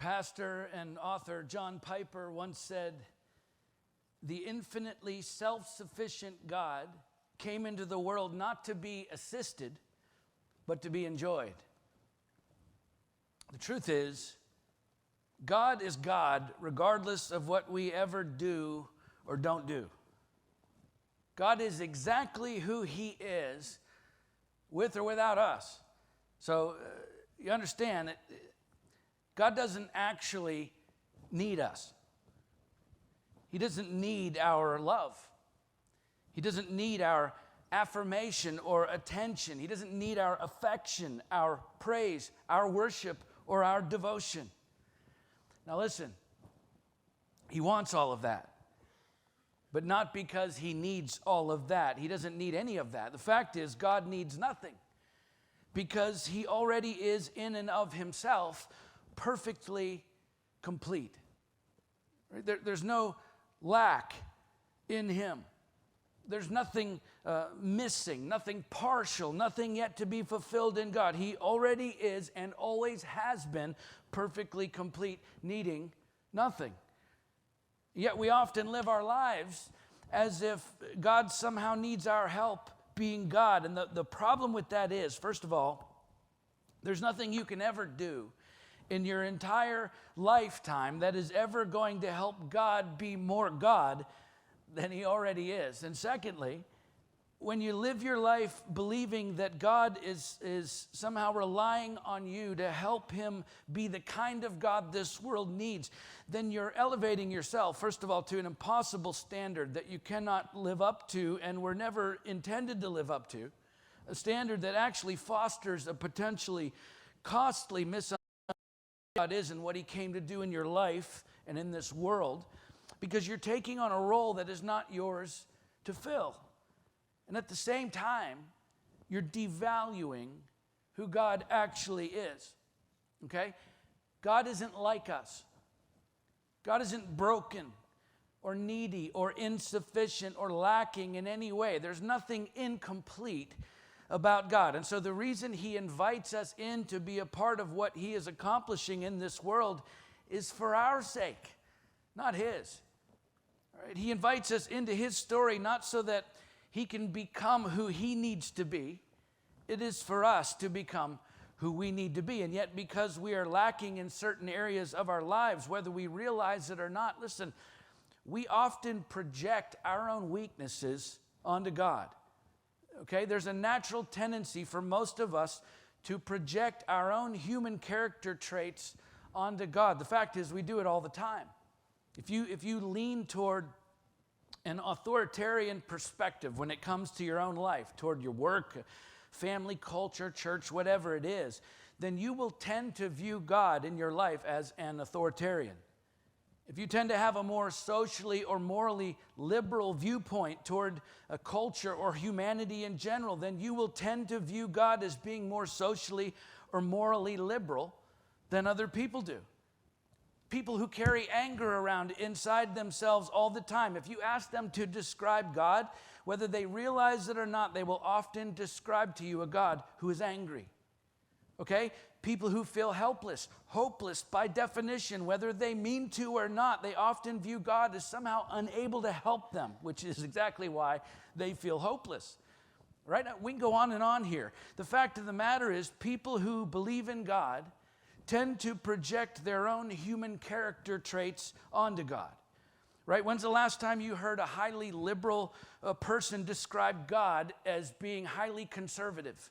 Pastor and author John Piper once said, "The infinitely self-sufficient God came into the world not to be assisted, but to be enjoyed." The truth is, God is God regardless of what we ever do or don't do. God is exactly who He is, with or without us. So you understand that God doesn't actually need us. He doesn't need our love. He doesn't need our affirmation or attention. He doesn't need our affection, our praise, our worship, or our devotion. Now listen, He wants all of that, but not because He needs all of that. He doesn't need any of that. The fact is, God needs nothing because He already is in and of Himself perfectly complete. There's no lack in Him. There's nothing missing, nothing partial, nothing yet to be fulfilled in God. He already is and always has been perfectly complete, needing nothing. Yet we often live our lives as if God somehow needs our help being God. And the problem with that is, first of all, there's nothing you can ever do in your entire lifetime that is ever going to help God be more God than He already is. And secondly, when you live your life believing that God is somehow relying on you to help Him be the kind of God this world needs, then you're elevating yourself, first of all, to an impossible standard that you cannot live up to and were never intended to live up to, a standard that actually fosters a potentially costly misunderstanding of God is and what He came to do in your life and in this world, because you're taking on a role that is not yours to fill. And at the same time, you're devaluing who God actually is. Okay? God isn't like us. God isn't broken or needy or insufficient or lacking in any way. There's nothing incomplete about God. And so the reason He invites us in to be a part of what He is accomplishing in this world is for our sake, not His. All right? He invites us into His story not so that He can become who He needs to be. It is for us to become who we need to be. And yet, because we are lacking in certain areas of our lives, whether we realize it or not, listen, we often project our own weaknesses onto God. Okay? There's a natural tendency for most of us to project our own human character traits onto God. The fact is, we do it all the time. If you lean toward an authoritarian perspective when it comes to your own life, toward your work, family, culture, church, whatever it is, then you will tend to view God in your life as an authoritarian. If you tend to have a more socially or morally liberal viewpoint toward a culture or humanity in general, then you will tend to view God as being more socially or morally liberal than other people do. People who carry anger around inside themselves all the time, if you ask them to describe God, whether they realize it or not, they will often describe to you a God who is angry. Okay? People who feel helpless, hopeless by definition, whether they mean to or not, they often view God as somehow unable to help them, which is exactly why they feel hopeless. Right? We can go on and on here. The fact of the matter is, people who believe in God tend to project their own human character traits onto God. Right? When's the last time you heard a highly liberal person describe God as being highly conservative?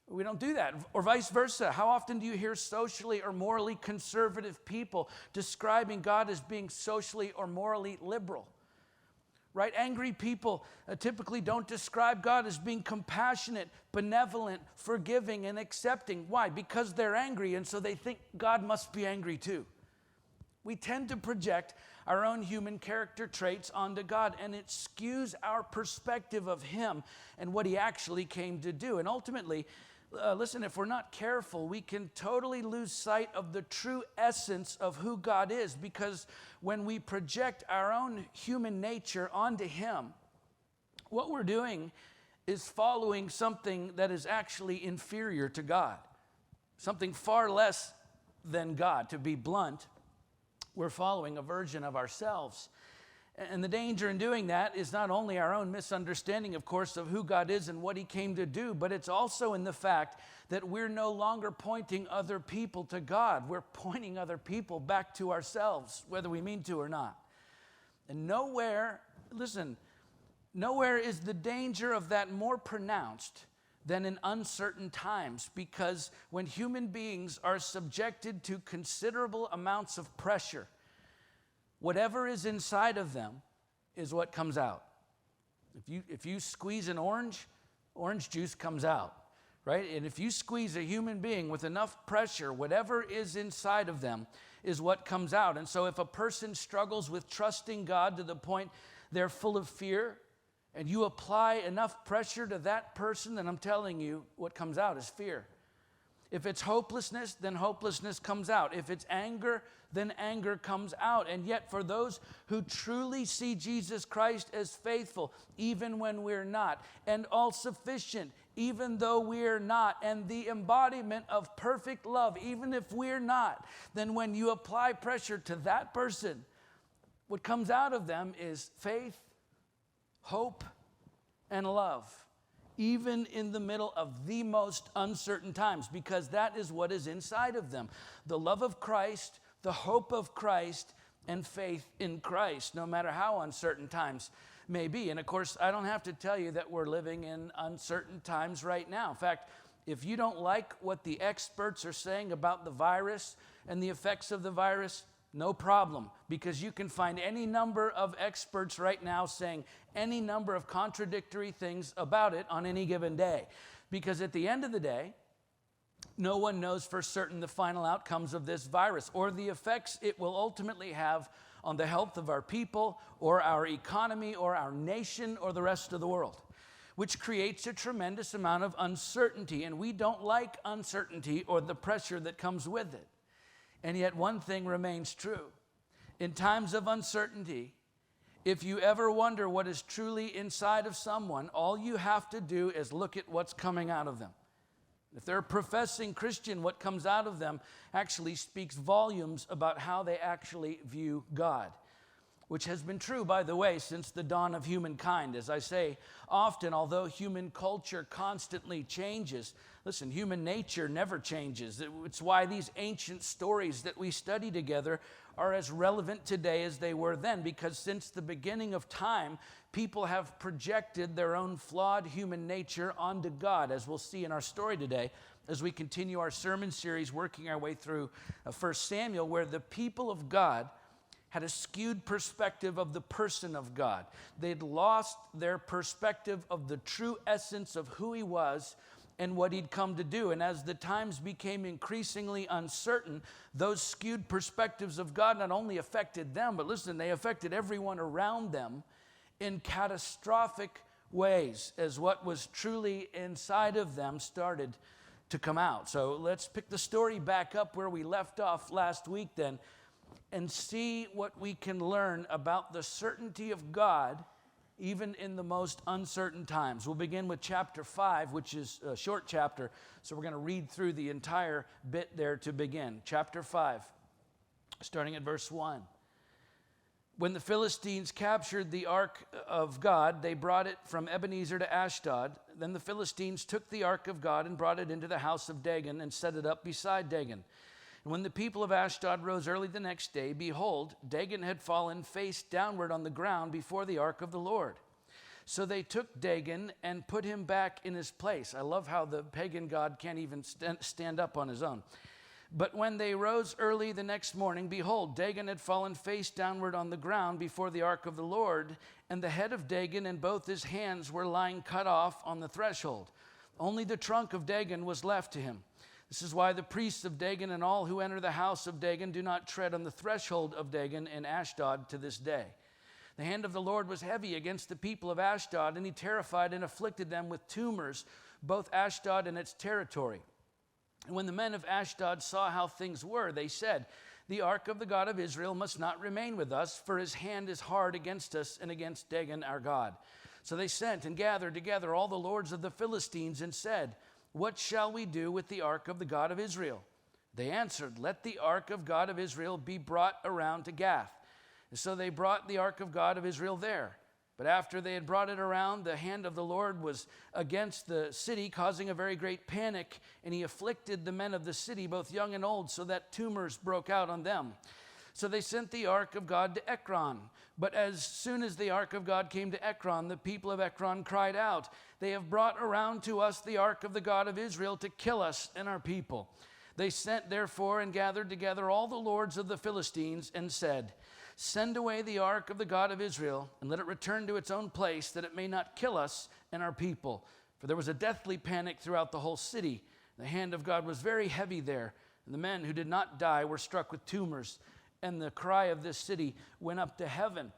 We don't do that. Or vice versa. How often do you hear socially or morally conservative people describing God as being socially or morally liberal? Right? Angry people typically don't describe God as being compassionate, benevolent, forgiving, and accepting. Why? Because they're angry, and so they think God must be angry too. We tend to project our own human character traits onto God, and it skews our perspective of Him and what He actually came to do. And ultimately, listen, if we're not careful, we can totally lose sight of the true essence of who God is, because when we project our own human nature onto Him, what we're doing is following something that is actually inferior to God, something far less than God. To be blunt, we're following a version of ourselves. And the danger in doing that is not only our own misunderstanding, of course, of who God is and what he came to do, but it's also in the fact that we're no longer pointing other people to God. We're pointing other people back to ourselves, whether we mean to or not. And nowhere is the danger of that more pronounced than in uncertain times, because when human beings are subjected to considerable amounts of pressure, whatever is inside of them is what comes out. If you squeeze an orange juice comes out, right? And if you squeeze a human being with enough pressure, whatever is inside of them is what comes out. And so if a person struggles with trusting God to the point they're full of fear, and you apply enough pressure to that person, then I'm telling you, what comes out is fear. If it's hopelessness, then hopelessness comes out. If it's anger, then anger comes out. And yet for those who truly see Jesus Christ as faithful, even when we're not, and all-sufficient, even though we're not, and the embodiment of perfect love, even if we're not, then when you apply pressure to that person, what comes out of them is faith, hope, and love, even in the middle of the most uncertain times, because that is what is inside of them. The love of Christ, the hope of Christ, and faith in Christ, no matter how uncertain times may be. And of course, I don't have to tell you that we're living in uncertain times right now. In fact, if you don't like what the experts are saying about the virus and the effects of the virus, no problem, because you can find any number of experts right now saying any number of contradictory things about it on any given day. Because at the end of the day, no one knows for certain the final outcomes of this virus or the effects it will ultimately have on the health of our people or our economy or our nation or the rest of the world, which creates a tremendous amount of uncertainty. And we don't like uncertainty or the pressure that comes with it. And yet one thing remains true. In times of uncertainty, if you ever wonder what is truly inside of someone, all you have to do is look at what's coming out of them. If they're a professing Christian, what comes out of them actually speaks volumes about how they actually view God, which has been true, by the way, since the dawn of humankind. As I say often, although human culture constantly changes, listen, human nature never changes. It's why these ancient stories that we study together are as relevant today as they were then, because since the beginning of time, people have projected their own flawed human nature onto God, as we'll see in our story today, as we continue our sermon series, working our way through 1 Samuel, where the people of God had a skewed perspective of the person of God. They'd lost their perspective of the true essence of who he was and what he'd come to do. And as the times became increasingly uncertain, those skewed perspectives of God not only affected them, but listen, they affected everyone around them in catastrophic ways as what was truly inside of them started to come out. So let's pick the story back up where we left off last week then, and see what we can learn about the certainty of God even in the most uncertain times. We'll begin with chapter 5, which is a short chapter, so we're going to read through the entire bit there to begin. Chapter 5, starting at verse 1. When the Philistines captured the ark of God, they brought it from Ebenezer to Ashdod. Then the Philistines took the ark of God and brought it into the house of Dagon and set it up beside Dagon. And when the people of Ashdod rose early the next day, behold, Dagon had fallen face downward on the ground before the ark of the Lord. So they took Dagon and put him back in his place. I love how the pagan god can't even stand up on his own. But when they rose early the next morning, behold, Dagon had fallen face downward on the ground before the ark of the Lord, and the head of Dagon and both his hands were lying cut off on the threshold. Only the trunk of Dagon was left to him. This is why the priests of Dagon and all who enter the house of Dagon do not tread on the threshold of Dagon in Ashdod to this day. The hand of the Lord was heavy against the people of Ashdod, and he terrified and afflicted them with tumors, both Ashdod and its territory. And when the men of Ashdod saw how things were, they said, "The ark of the God of Israel must not remain with us, for his hand is hard against us and against Dagon our God." So they sent and gathered together all the lords of the Philistines and said, "What shall we do with the ark of the God of Israel?" They answered, "Let the ark of God of Israel be brought around to Gath." And so they brought the ark of God of Israel there. But after they had brought it around, the hand of the Lord was against the city, causing a very great panic, and he afflicted the men of the city, both young and old, so that tumors broke out on them. So they sent the ark of God to Ekron. But as soon as the ark of God came to Ekron, the people of Ekron cried out, "They have brought around to us the ark of the God of Israel to kill us and our people." They sent therefore and gathered together all the lords of the Philistines and said, "Send away the ark of the God of Israel, and let it return to its own place, that it may not kill us and our people." For there was a deathly panic throughout the whole city. The hand of God was very heavy there, and the men who did not die were struck with tumors, and the cry of this city went up to heaven.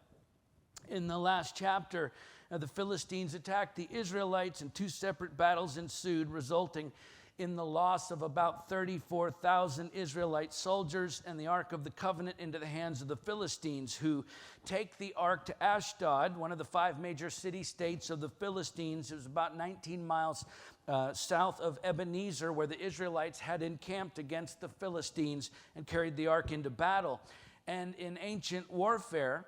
In the last chapter, the Philistines attacked the Israelites, and 2 separate battles ensued, resulting in the loss of about 34,000 Israelite soldiers and the Ark of the Covenant into the hands of the Philistines, who take the Ark to Ashdod, one of the 5 major city-states of the Philistines. It was about 19 miles south of Ebenezer, where the Israelites had encamped against the Philistines and carried the Ark into battle. And in ancient warfare,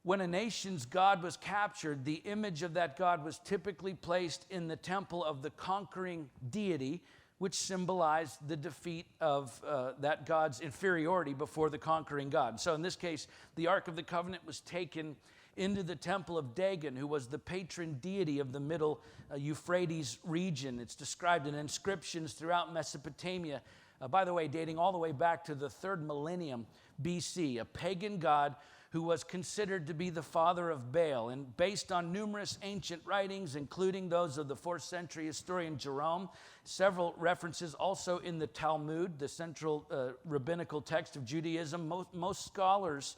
when a nation's god was captured, the image of that god was typically placed in the temple of the conquering deity, which symbolized the defeat of that god's inferiority before the conquering god. So in this case, the Ark of the Covenant was taken into the temple of Dagon, who was the patron deity of the middle Euphrates region. It's described in inscriptions throughout Mesopotamia, by the way, dating all the way back to the 3rd millennium BC, a pagan god who was considered to be the father of Baal. And based on numerous ancient writings, including those of the 4th century historian Jerome, several references also in the Talmud, the central rabbinical text of Judaism, most scholars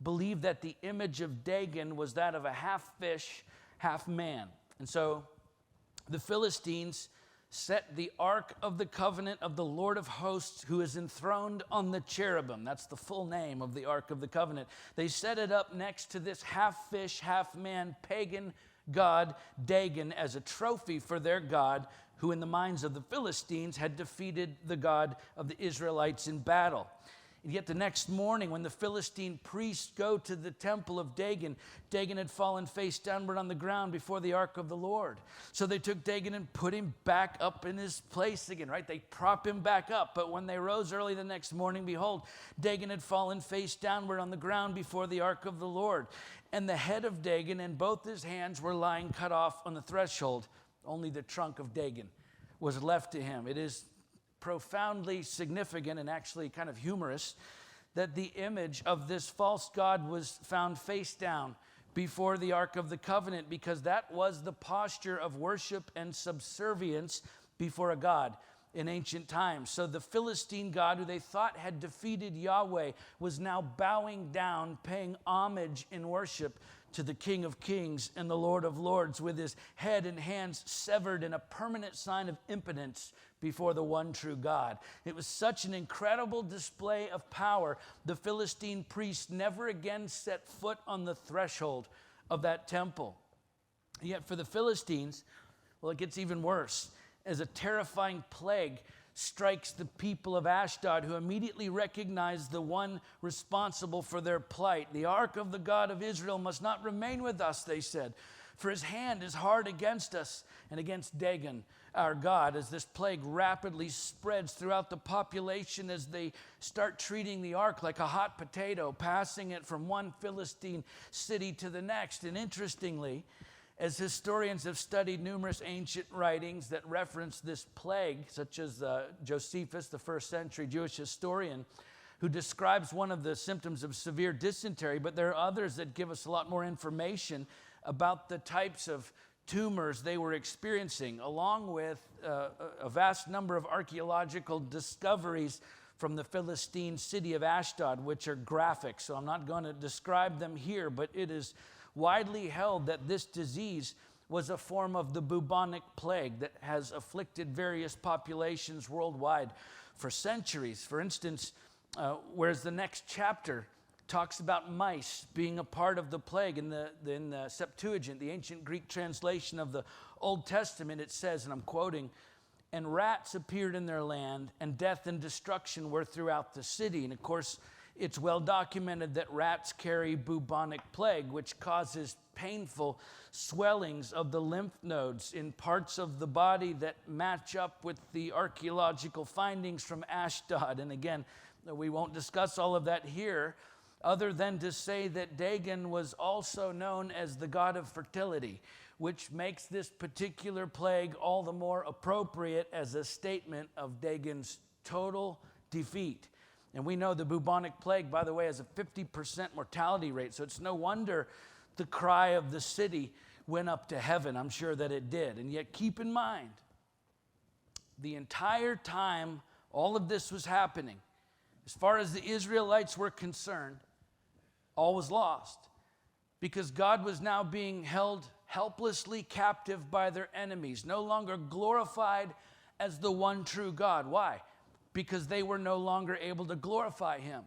believe that the image of Dagon was that of a half fish, half man. And so the Philistines set the Ark of the Covenant of the Lord of Hosts, who is enthroned on the cherubim. That's the full name of the Ark of the Covenant. They set it up next to this half fish, half man pagan god Dagon as a trophy for their god, who in the minds of the Philistines had defeated the God of the Israelites in battle. And yet the next morning, when the Philistine priests go to the temple of Dagon, Dagon had fallen face downward on the ground before the ark of the Lord. So they took Dagon and put him back up in his place again, right? They prop him back up. But when they rose early the next morning, behold, Dagon had fallen face downward on the ground before the ark of the Lord. And the head of Dagon and both his hands were lying cut off on the threshold. Only the trunk of Dagon was left to him. It is profoundly significant and actually kind of humorous that the image of this false god was found face down before the Ark of the Covenant, because that was the posture of worship and subservience before a god in ancient times. So the Philistine god, who they thought had defeated Yahweh, was now bowing down, paying homage in worship to the King of Kings and the Lord of Lords, with his head and hands severed in a permanent sign of impotence before the one true God. It was such an incredible display of power, the Philistine priests never again set foot on the threshold of that temple. Yet for the Philistines, well, it gets even worse, as a terrifying plague strikes the people of Ashdod, who immediately recognize the one responsible for their plight. The ark of the God of Israel must not remain with us, they said, for his hand is hard against us and against Dagon, our God, as this plague rapidly spreads throughout the population, as they start treating the ark like a hot potato, passing it from one Philistine city to the next. And interestingly, as historians have studied numerous ancient writings that reference this plague, such as Josephus, the 1st century Jewish historian, who describes one of the symptoms of severe dysentery, but there are others that give us a lot more information about the types of tumors they were experiencing, along with a vast number of archaeological discoveries from the Philistine city of Ashdod, which are graphic. So I'm not going to describe them here, but it is widely held that this disease was a form of the bubonic plague that has afflicted various populations worldwide for centuries. For instance, whereas the next chapter talks about mice being a part of the plague, in the Septuagint, the ancient Greek translation of the Old Testament, it says, and I'm quoting, and rats appeared in their land, and death and destruction were throughout the city. And of course, it's well documented that rats carry bubonic plague, which causes painful swellings of the lymph nodes in parts of the body that match up with the archaeological findings from Ashdod. And again, we won't discuss all of that here, other than to say that Dagon was also known as the god of fertility, which makes this particular plague all the more appropriate as a statement of Dagon's total defeat. And we know the bubonic plague, by the way, has a 50% mortality rate, so it's no wonder the cry of the city went up to heaven. I'm sure that it did. And yet keep in mind, the entire time all of this was happening, as far as the Israelites were concerned, all was lost, because God was now being held helplessly captive by their enemies, no longer glorified as the one true God. Why? Because they were no longer able to glorify him.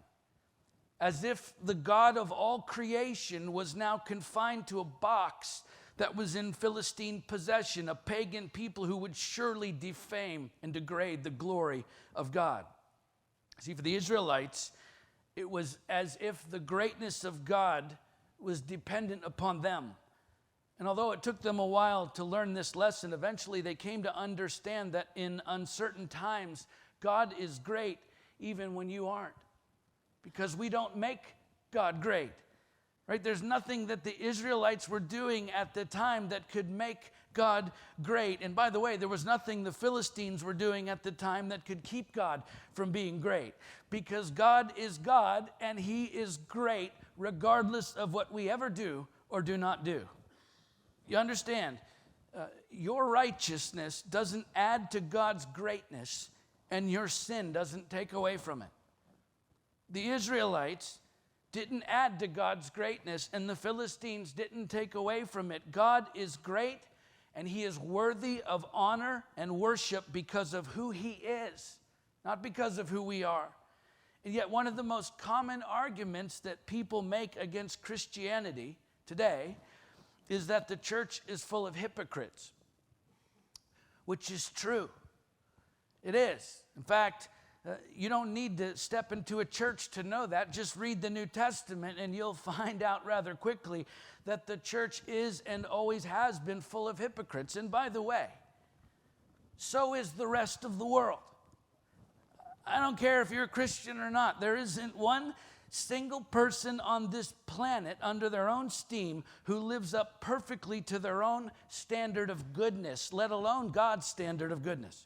As if the God of all creation was now confined to a box that was in Philistine possession, a pagan people who would surely defame and degrade the glory of God. See, for the Israelites, it was as if the greatness of God was dependent upon them. And although it took them a while to learn this lesson, eventually they came to understand that in uncertain times, God is great even when you aren't, because we don't make God great, right? There's nothing that the Israelites were doing at the time that could make God great. And by the way, there was nothing the Philistines were doing at the time that could keep God from being great, because God is God and he is great regardless of what we ever do or do not do. You understand? Your righteousness doesn't add to God's greatness, and your sin doesn't take away from it. The Israelites didn't add to God's greatness, and the Philistines didn't take away from it. God is great, and he is worthy of honor and worship because of who he is, not because of who we are. And yet one of the most common arguments that people make against Christianity today is that the church is full of hypocrites, which is true. It is. In fact, you don't need to step into a church to know that. Just read the New Testament and you'll find out rather quickly that the church is and always has been full of hypocrites. And by the way, so is the rest of the world. I don't care if you're a Christian or not. There isn't one single person on this planet under their own steam who lives up perfectly to their own standard of goodness, let alone God's standard of goodness.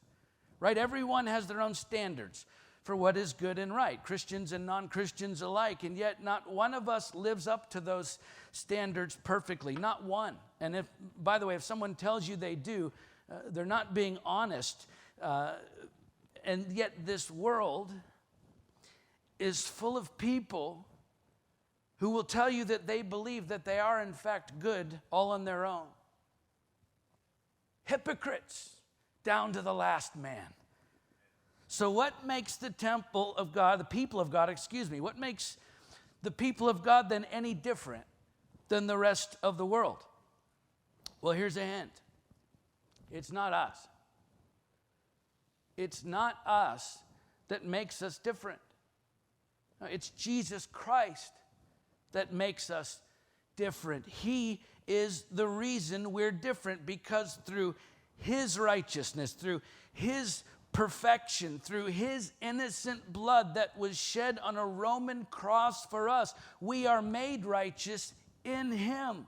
Right? Everyone has their own standards for what is good and right, Christians and non-Christians alike, and yet not one of us lives up to those standards perfectly, not one. And if, by the way, if someone tells you they do, they're not being honest. And yet this world is full of people who will tell you that they believe that they are in fact good all on their own. Hypocrites. Down to the last man. So what makes the temple of God, the people of God, what makes the people of God then any different than the rest of the world? Well, here's a hint. It's not us. It's not us that makes us different. No, it's Jesus Christ that makes us different. He is the reason we're different, because through his righteousness, through his perfection, through his innocent blood that was shed on a Roman cross for us, we are made righteous in him.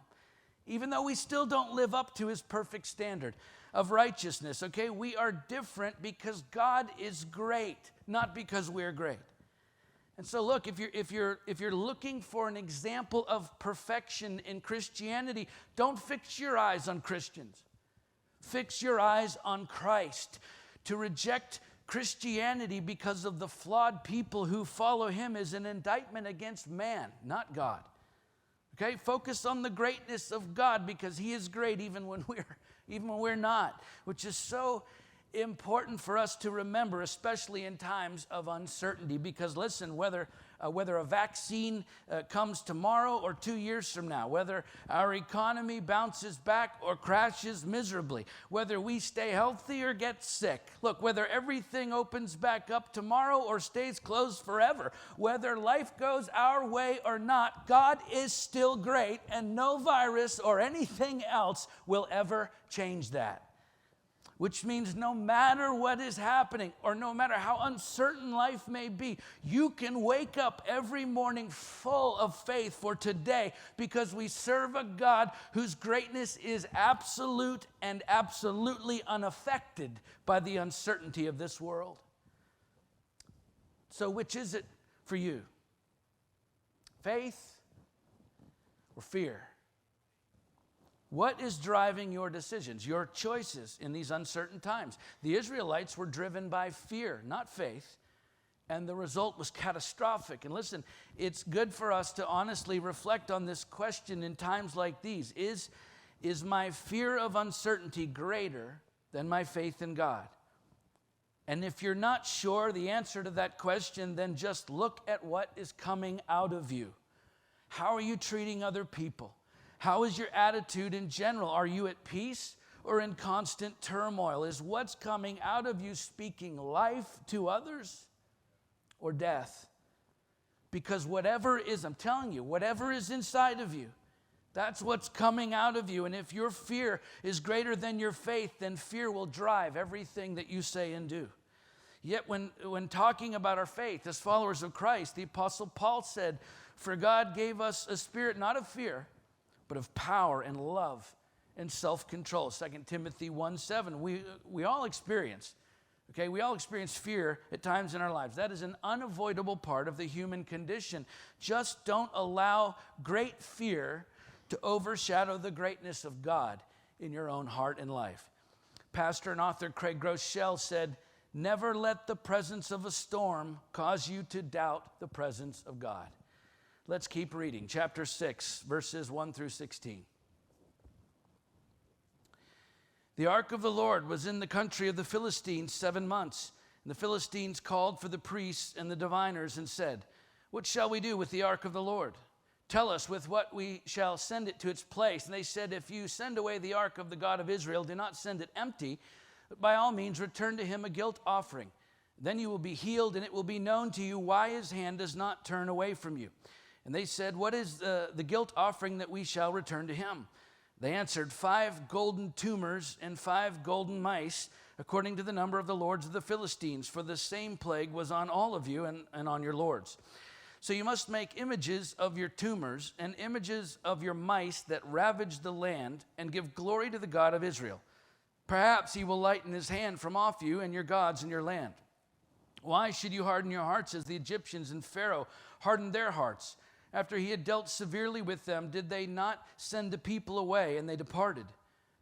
Even though we still don't live up to his perfect standard of righteousness, okay? We are different because God is great, not because we're great. And so look, if you're looking for an example of perfection in Christianity, don't fix your eyes on Christians. Fix your eyes on Christ. To reject Christianity because of the flawed people who follow him is an indictment against man, not God. Okay? Focus on the greatness of God, because he is great even when we're not, which is so important for us to remember, especially in times of uncertainty. Because listen, whether whether a vaccine comes tomorrow or 2 years from now, whether our economy bounces back or crashes miserably, whether we stay healthy or get sick. Look, whether everything opens back up tomorrow or stays closed forever, whether life goes our way or not, God is still great, and no virus or anything else will ever change that. Which means no matter what is happening or no matter how uncertain life may be, you can wake up every morning full of faith for today because we serve a God whose greatness is absolute and absolutely unaffected by the uncertainty of this world. So which is it for you? Faith or fear? What is driving your decisions, your choices in these uncertain times? The Israelites were driven by fear, not faith, and the result was catastrophic. And listen, it's good for us to honestly reflect on this question in times like these. Is my fear of uncertainty greater than my faith in God? And if you're not sure the answer to that question, then just look at what is coming out of you. How are you treating other people? How is your attitude in general? Are you at peace or in constant turmoil? Is what's coming out of you speaking life to others or death? Because whatever is, I'm telling you, whatever is inside of you, that's what's coming out of you. And if your fear is greater than your faith, then fear will drive everything that you say and do. Yet when talking about our faith as followers of Christ, the Apostle Paul said, "For God gave us a spirit not of fear, but of power and love and self-control." 2 Timothy 1:7. We all experience, okay? We all experience fear at times in our lives. That is an unavoidable part of the human condition. Just don't allow great fear to overshadow the greatness of God in your own heart and life. Pastor and author Craig Groeschel said, "Never let the presence of a storm cause you to doubt the presence of God." Let's keep reading. Chapter 6, verses 1 through 16. The ark of the Lord was in the country of the Philistines 7 months. And the Philistines called for the priests and the diviners and said, "What shall we do with the ark of the Lord? Tell us with what we shall send it to its place." And they said, "If you send away the ark of the God of Israel, do not send it empty, but by all means return to him a guilt offering. Then you will be healed, and it will be known to you why his hand does not turn away from you." And they said, "What is the guilt offering that we shall return to him?" They answered, 5 golden tumors and 5 golden mice, according to the number of the lords of the Philistines, for the same plague was on all of you and on your lords. So you must make images of your tumors and images of your mice that ravage the land, and give glory to the God of Israel. Perhaps he will lighten his hand from off you and your gods in your land. Why should you harden your hearts as the Egyptians and Pharaoh hardened their hearts? After he had dealt severely with them, did they not send the people away, and they departed?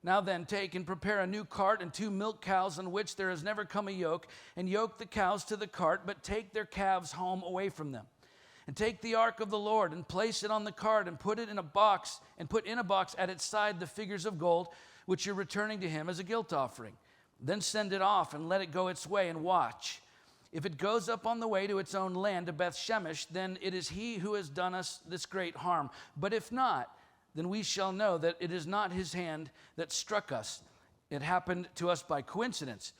Now then, take and prepare a new cart and 2 milk cows on which there has never come a yoke, and yoke the cows to the cart, but take their calves home away from them. And take the ark of the Lord and place it on the cart, and put it in a box, and put in a box at its side the figures of gold, which you're returning to him as a guilt offering. Then send it off and let it go its way, and watch. If it goes up on the way to its own land, to Beth Shemesh, then it is he who has done us this great harm. But if not, then we shall know that it is not his hand that struck us. It happened to us by coincidence."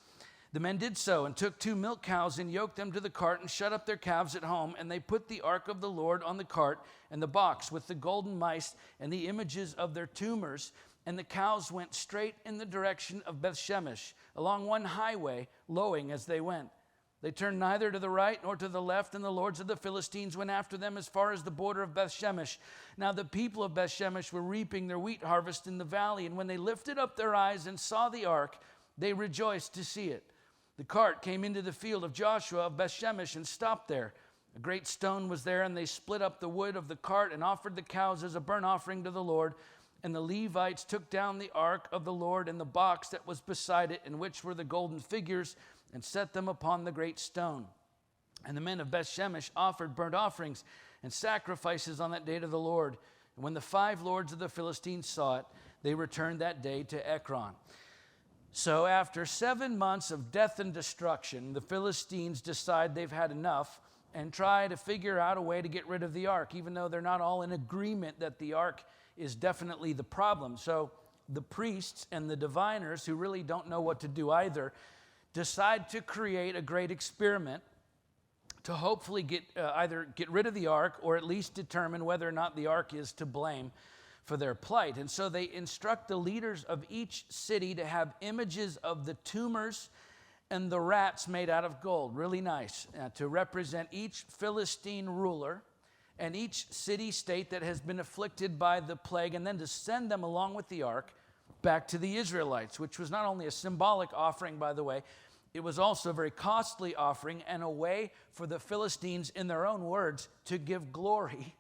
The men did so, and took 2 milk cows and yoked them to the cart, and shut up their calves at home. And they put the ark of the Lord on the cart, and the box with the golden mice and the images of their tumors. And the cows went straight in the direction of Beth Shemesh, along one highway, lowing as they went. They turned neither to the right nor to the left, and the lords of the Philistines went after them as far as the border of Beth Shemesh. Now the people of Beth Shemesh were reaping their wheat harvest in the valley, and when they lifted up their eyes and saw the ark, they rejoiced to see it. The cart came into the field of Joshua of Beth Shemesh and stopped there. A great stone was there, and they split up the wood of the cart and offered the cows as a burnt offering to the Lord. And the Levites took down the ark of the Lord and the box that was beside it, in which were the golden figures, and set them upon the great stone. And the men of Beth Shemesh offered burnt offerings and sacrifices on that day to the Lord. And when the 5 lords of the Philistines saw it, they returned that day to Ekron. So after 7 months of death and destruction, the Philistines decide they've had enough, and try to figure out a way to get rid of the ark, even though they're not all in agreement that the ark is definitely the problem. So the priests and the diviners, who really don't know what to do either, decide to create a great experiment to hopefully either get rid of the ark or at least determine whether or not the ark is to blame for their plight. And so they instruct the leaders of each city to have images of the tumors and the rats made out of gold, really nice, to represent each Philistine ruler and each city-state that has been afflicted by the plague, and then to send them along with the ark back to the Israelites, which was not only a symbolic offering, by the way, it was also a very costly offering and a way for the Philistines, in their own words, to give glory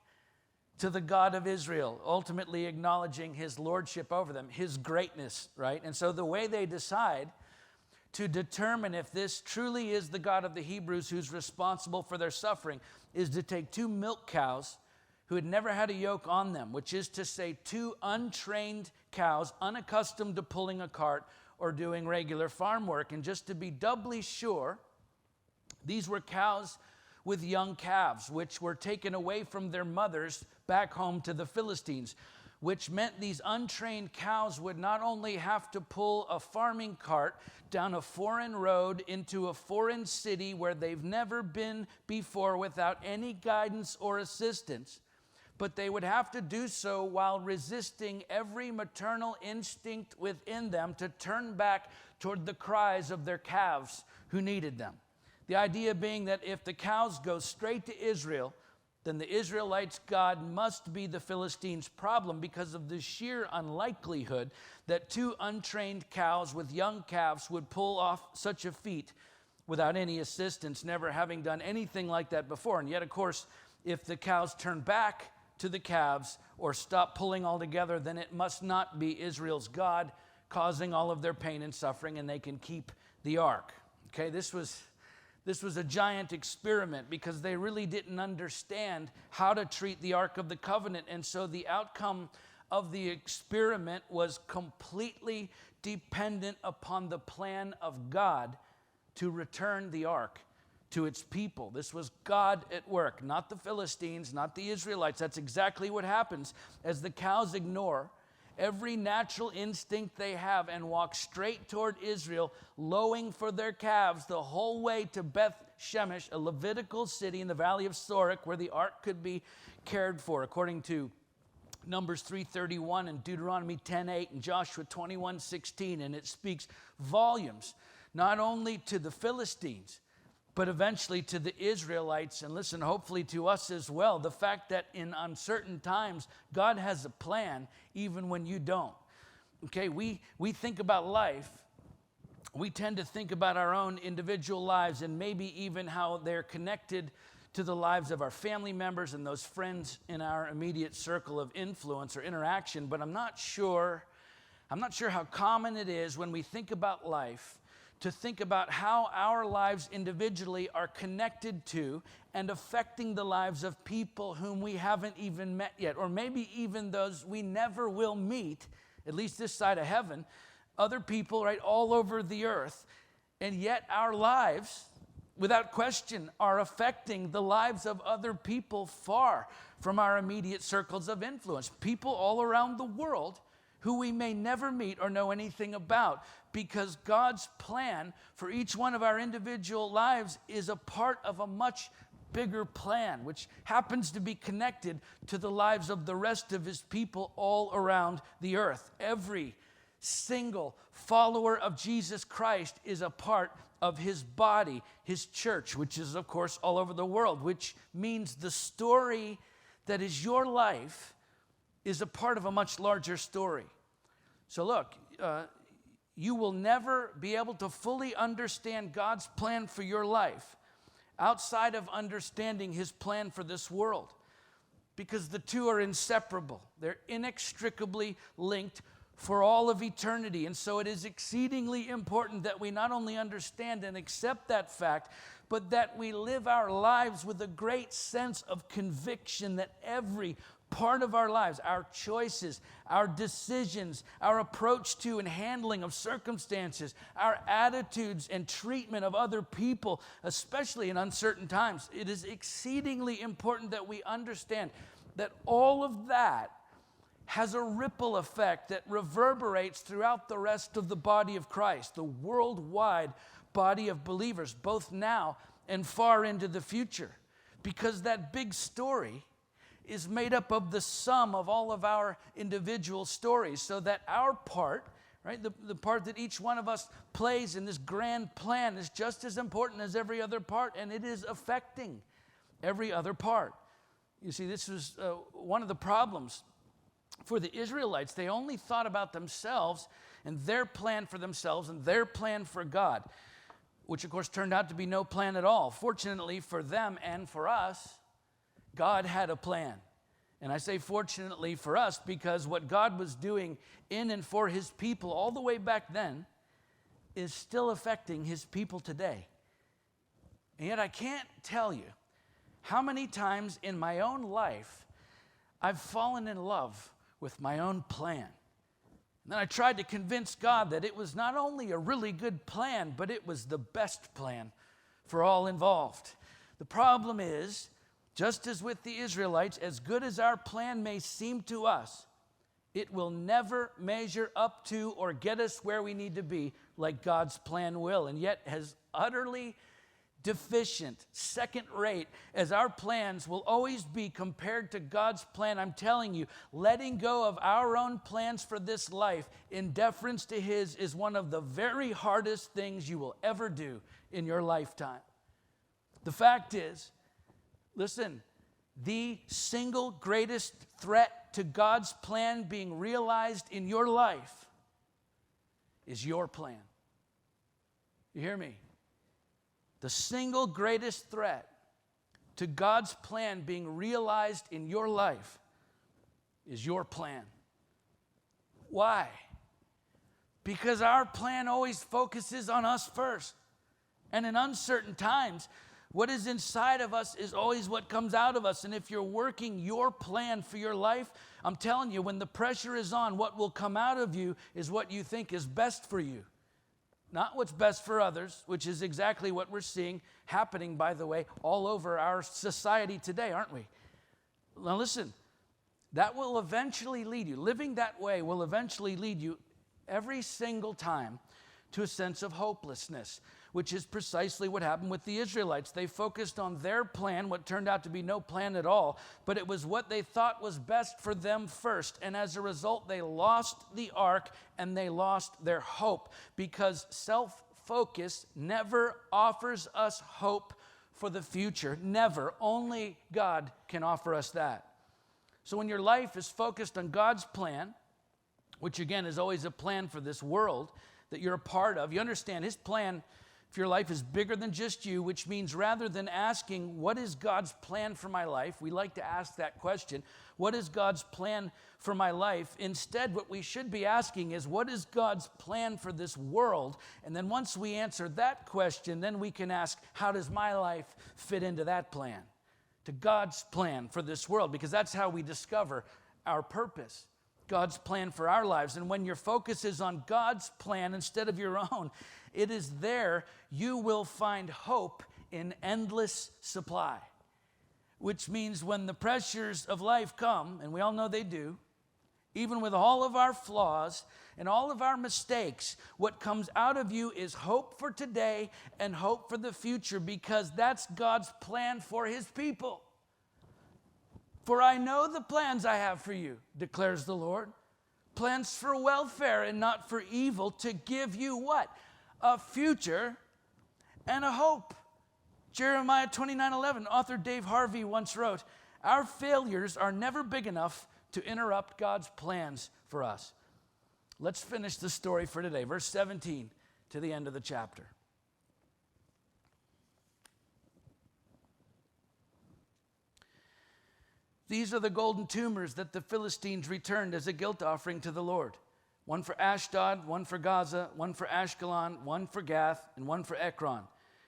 to the God of Israel, ultimately acknowledging his lordship over them, his greatness, right? And so the way they decide to determine if this truly is the God of the Hebrews who's responsible for their suffering is to take 2 milk cows who had never had a yoke on them, which is to say 2 untrained cows, unaccustomed to pulling a cart or doing regular farm work. And just to be doubly sure, these were cows with young calves, which were taken away from their mothers back home to the Philistines, which meant these untrained cows would not only have to pull a farming cart down a foreign road into a foreign city where they've never been before without any guidance or assistance, but they would have to do so while resisting every maternal instinct within them to turn back toward the cries of their calves who needed them. The idea being that if the cows go straight to Israel, then the Israelites' God must be the Philistines' problem, because of the sheer unlikelihood that 2 untrained cows with young calves would pull off such a feat without any assistance, never having done anything like that before. And yet, of course, if the cows turn back to the calves or stop pulling altogether, then it must not be Israel's God causing all of their pain and suffering, and they can keep the ark. Okay, this was a giant experiment because they really didn't understand how to treat the Ark of the Covenant. And so the outcome of the experiment was completely dependent upon the plan of God to return the Ark to its people. This was God at work, not the Philistines, not the Israelites. That's exactly what happens as the cows ignore every natural instinct they have and walk straight toward Israel, lowing for their calves the whole way to Beth Shemesh, a Levitical city in the valley of Sorek, where the ark could be cared for, according to Numbers 3:31 and Deuteronomy 10:8 and Joshua 21:16. And it speaks volumes, not only to the Philistines, but eventually to the Israelites, and listen, hopefully to us as well. The fact that in uncertain times, God has a plan even when you don't. Okay, we think about life. We tend to think about our own individual lives and maybe even how they're connected to the lives of our family members and those friends in our immediate circle of influence or interaction. But I'm not sure how common it is when we think about life to think about how our lives individually are connected to and affecting the lives of people whom we haven't even met yet, or maybe even those we never will meet, at least this side of heaven, other people right all over the earth. And yet our lives, without question, are affecting the lives of other people far from our immediate circles of influence, people all around the world who we may never meet or know anything about, because God's plan for each one of our individual lives is a part of a much bigger plan, which happens to be connected to the lives of the rest of his people all around the earth. Every single follower of Jesus Christ is a part of his body, his church, which is, of course, all over the world, which means the story that is your life is a part of a much larger story. So look, you will never be able to fully understand God's plan for your life outside of understanding his plan for this world, because the two are inseparable. They're inextricably linked for all of eternity. And so it is exceedingly important that we not only understand and accept that fact, but that we live our lives with a great sense of conviction that every part of our lives, our choices, our decisions, our approach to and handling of circumstances, our attitudes and treatment of other people, especially in uncertain times. It is exceedingly important that we understand that all of that has a ripple effect that reverberates throughout the rest of the body of Christ, the worldwide body of believers, both now and far into the future. Because that big story is made up of the sum of all of our individual stories, so that our part, right, the part that each one of us plays in this grand plan is just as important as every other part, and it is affecting every other part. You see, this was one of the problems for the Israelites. They only thought about themselves and their plan for themselves and their plan for God, which of course turned out to be no plan at all. Fortunately for them and for us, God had a plan. And I say fortunately for us because what God was doing in and for his people all the way back then is still affecting his people today. And yet I can't tell you how many times in my own life I've fallen in love with my own plan. And then I tried to convince God that it was not only a really good plan, but it was the best plan for all involved. The problem is, just as with the Israelites, as good as our plan may seem to us, it will never measure up to or get us where we need to be like God's plan will. And yet, as utterly deficient, second rate as our plans will always be compared to God's plan, I'm telling you, letting go of our own plans for this life in deference to his is one of the very hardest things you will ever do in your lifetime. The fact is, listen, the single greatest threat to God's plan being realized in your life is your plan. You hear me? The single greatest threat to God's plan being realized in your life is your plan. Why? Because our plan always focuses on us first. And in uncertain times, what is inside of us is always what comes out of us. And if you're working your plan for your life, I'm telling you, when the pressure is on, what will come out of you is what you think is best for you. Not what's best for others, which is exactly what we're seeing happening, by the way, all over our society today, aren't we? Now listen, that will eventually lead you, living that way will eventually lead you every single time to a sense of hopelessness, which is precisely what happened with the Israelites. They focused on their plan, what turned out to be no plan at all, but it was what they thought was best for them first. And as a result, they lost the ark and they lost their hope, because self-focus never offers us hope for the future. Never. Only God can offer us that. So when your life is focused on God's plan, which again is always a plan for this world that you're a part of, you understand his plan for your life is bigger than just you, which means rather than asking, what is God's plan for my life? We like to ask that question. What is God's plan for my life? Instead, what we should be asking is, what is God's plan for this world? And then once we answer that question, then we can ask, how does my life fit into that plan? To God's plan for this world, because that's how we discover our purpose. God's plan for our lives. And when your focus is on God's plan instead of your own, it is there you will find hope in endless supply. Which means when the pressures of life come, and we all know they do, even with all of our flaws and all of our mistakes, what comes out of you is hope for today and hope for the future, because that's God's plan for his people. For I know the plans I have for you, declares the Lord. Plans for welfare and not for evil, to give you what? A future and a hope. Jeremiah 29:11, author Dave Harvey once wrote, our failures are never big enough to interrupt God's plans for us. Let's finish the story for today. Verse 17 to the end of the chapter. These are the golden tumors that the Philistines returned as a guilt offering to the Lord. One for Ashdod, one for Gaza, one for Ashkelon, one for Gath, and one for Ekron. And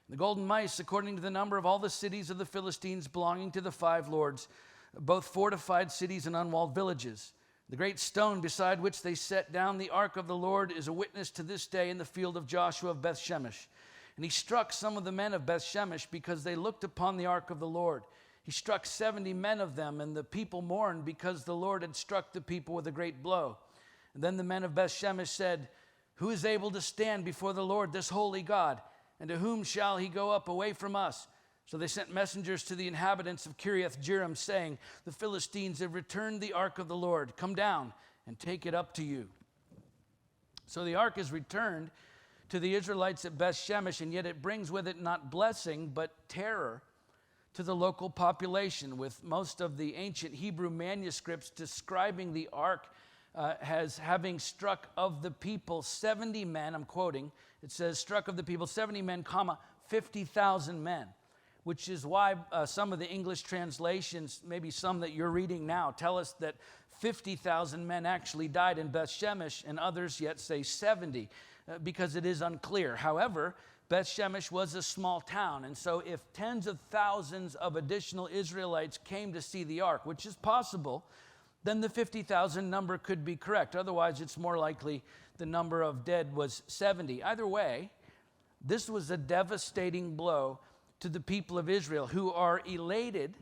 the golden mice, according to the number of all the cities of the Philistines belonging to the 5 lords both fortified cities and unwalled villages. The great stone beside which they set down the ark of the Lord is a witness to this day in the field of Joshua of Beth-Shemesh. And he struck some of the men of Beth-Shemesh because they looked upon the ark of the Lord. He struck 70 men of them, and the people mourned because the Lord had struck the people with a great blow. And then the men of Beth-Shemesh said, "Who is able to stand before the Lord, this holy God? And to whom shall he go up away from us?" So they sent messengers to the inhabitants of Kiriath-Jearim, saying, "The Philistines have returned the ark of the Lord. Come down and take it up to you." So the ark is returned to the Israelites at Beth-Shemesh, and yet it brings with it not blessing, but terror to the local population, with most of the ancient Hebrew manuscripts describing the ark as having struck of the people 70 men. I'm quoting. It says, struck of the people 70 men, 50,000 men, which is why some of the English translations, maybe some that you're reading now, tell us that 50,000 men actually died in Beth-Shemesh, and others yet say 70, because it is unclear. However, Beth-Shemesh was a small town, and so if tens of thousands of additional Israelites came to see the ark, which is possible, then the 50,000 number could be correct. Otherwise, it's more likely the number of dead was 70. Either way, this was a devastating blow to the people of Israel, who are elated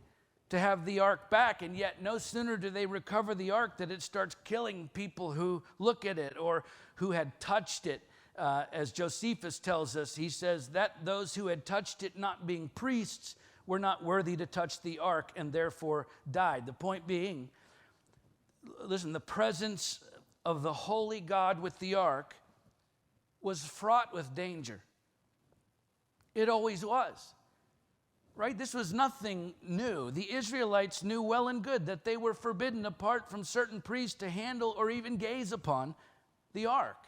to have the ark back, and yet no sooner do they recover the ark that it starts killing people who look at it or who had touched it. As Josephus tells us, he says that those who had touched it, not being priests, were not worthy to touch the ark and therefore died. The point being, listen, the presence of the holy God with the ark was fraught with danger. It always was. Right? This was nothing new. The Israelites knew well and good that they were forbidden, apart from certain priests, to handle or even gaze upon the ark.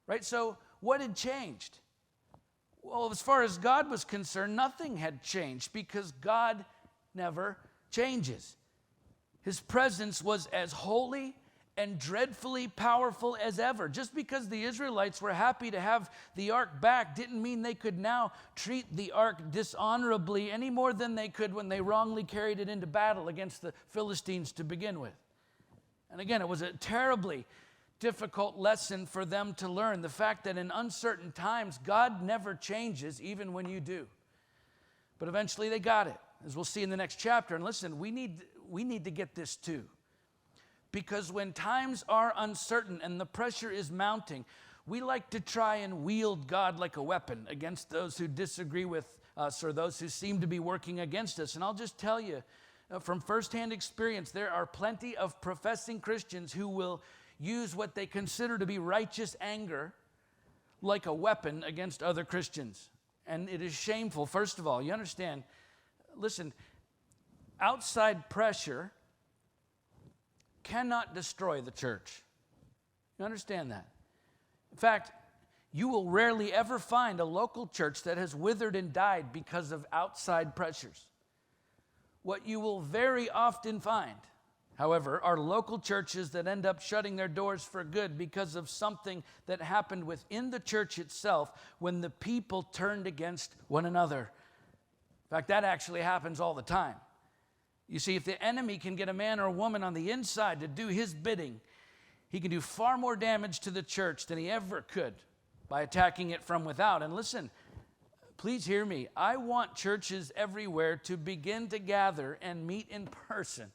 Right? So what had changed? Well, as far as God was concerned, nothing had changed, because God never changes. His presence was as holy and dreadfully powerful as ever. Just because the Israelites were happy to have the ark back didn't mean they could now treat the ark dishonorably any more than they could when they wrongly carried it into battle against the Philistines to begin with. And again, it was a terribly difficult lesson for them to learn, the fact that in uncertain times, God never changes, even when you do. But eventually they got it, as we'll see in the next chapter. And listen, we need to get this too. Because when times are uncertain and the pressure is mounting, we like to try and wield God like a weapon against those who disagree with us or those who seem to be working against us. And I'll just tell you from firsthand experience, there are plenty of professing Christians who will use what they consider to be righteous anger like a weapon against other Christians. And it is shameful. First of all, you understand, listen, outside pressure cannot destroy the church. You understand that? In fact, you will rarely ever find a local church that has withered and died because of outside pressures. What you will very often find, however, are local churches that end up shutting their doors for good because of something that happened within the church itself when the people turned against one another. In fact, that actually happens all the time. You see, if the enemy can get a man or a woman on the inside to do his bidding, he can do far more damage to the church than he ever could by attacking it from without. And listen, please hear me. I want churches everywhere to begin to gather and meet in person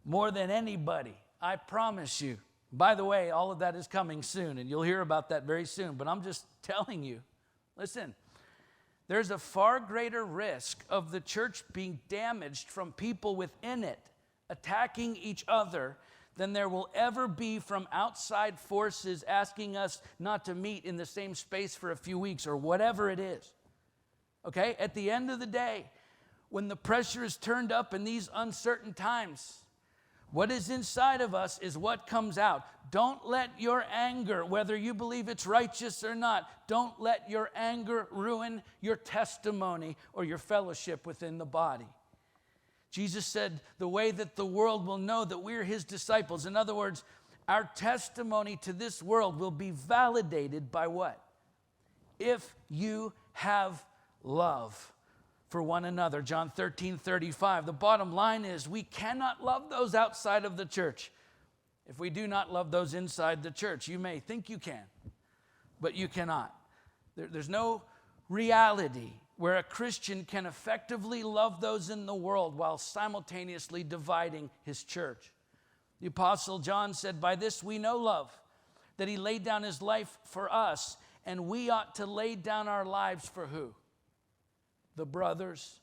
more than anybody. I promise you. By the way, all of that is coming soon, and you'll hear about that very soon. But I'm just telling you, listen, there's a far greater risk of the church being damaged from people within it attacking each other than there will ever be from outside forces asking us not to meet in the same space for a few weeks or whatever it is. Okay? At the end of the day, when the pressure is turned up in these uncertain times, what is inside of us is what comes out. Don't let your anger, whether you believe it's righteous or not, don't let your anger ruin your testimony or your fellowship within the body. Jesus said, the way that the world will know that we're his disciples. In other words, our testimony to this world will be validated by what? If you have love for one another. John 13:35. The bottom line is we cannot love those outside of the church if we do not love those inside the church. You may think you can, but you cannot. There's no reality where a Christian can effectively love those in the world while simultaneously dividing his church. The Apostle John said, "By this we know love, that he laid down his life for us, and we ought to lay down our lives for who? The brothers."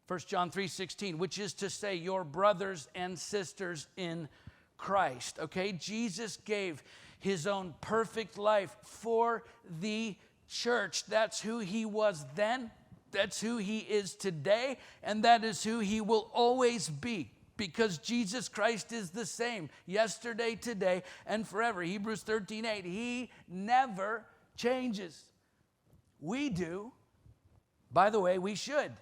1 John 3:16, which is to say your brothers and sisters in Christ. Okay, Jesus gave his own perfect life for the church. That's who he was then, that's who he is today, and that is who he will always be, because Jesus Christ is the same yesterday, today, and forever. Hebrews 13:8, he never changes. We do. By the way, we should.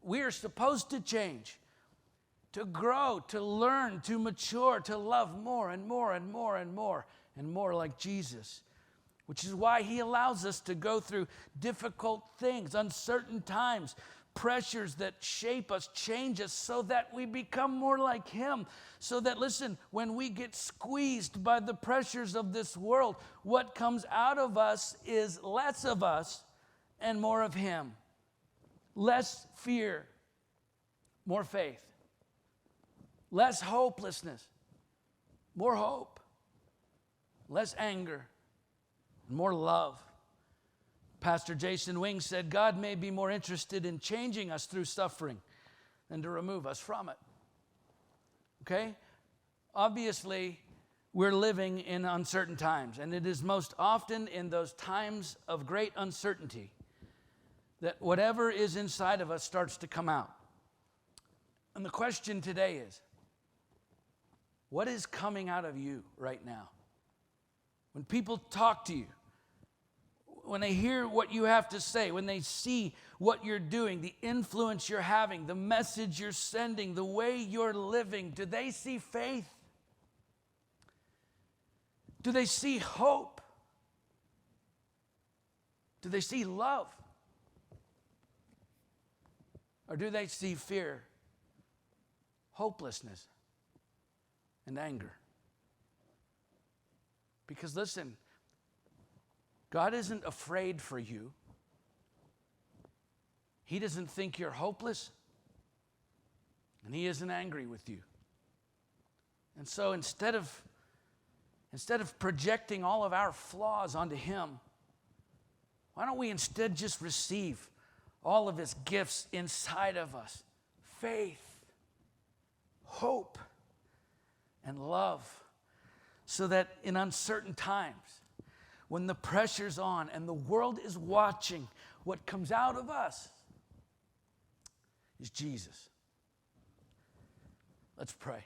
We're supposed to change, to grow, to learn, to mature, to love more and more and more and more and more like Jesus, which is why he allows us to go through difficult things, uncertain times, pressures that shape us, change us, so that we become more like him. So that, listen, when we get squeezed by the pressures of this world, what comes out of us is less of us and more of him. Less fear, more faith. Less hopelessness, more hope. Less anger, more love. Pastor Jason Wing said, God may be more interested in changing us through suffering than to remove us from it. Okay? Obviously, we're living in uncertain times, and it is most often in those times of great uncertainty that whatever is inside of us starts to come out. And the question today is, what is coming out of you right now? When people talk to you, when they hear what you have to say, when they see what you're doing, the influence you're having, the message you're sending, the way you're living, do they see faith? Do they see hope? Do they see love? Or do they see fear, hopelessness, and anger? Because listen, God isn't afraid for you. He doesn't think you're hopeless, and he isn't angry with you. And so instead of projecting all of our flaws onto him, why don't we instead just receive all of his gifts inside of us? Faith, hope, and love. So that in uncertain times, when the pressure's on and the world is watching, what comes out of us is Jesus. Let's pray.